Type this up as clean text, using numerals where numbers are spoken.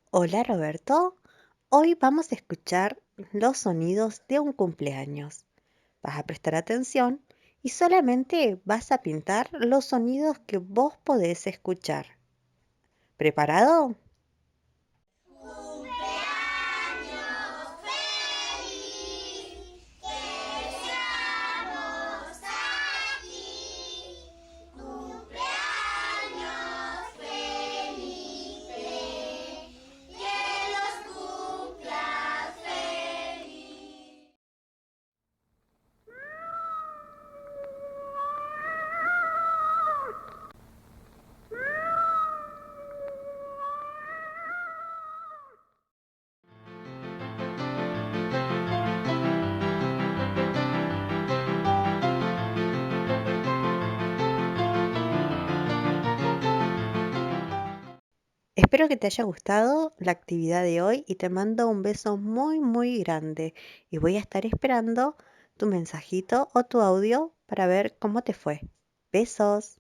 Hola Roberto, hoy vamos a escuchar los sonidos de un cumpleaños. Vas a prestar atención y solamente vas a pintar los sonidos que vos podés escuchar. ¿Preparado? Cumpleaños feliz, que seamos aquí. Cumpleaños Felipe, que los cumplas feliz. Espero que te haya gustado la actividad de hoy y te mando un beso muy grande y voy a estar esperando tu mensajito o tu audio para ver cómo te fue. Besos.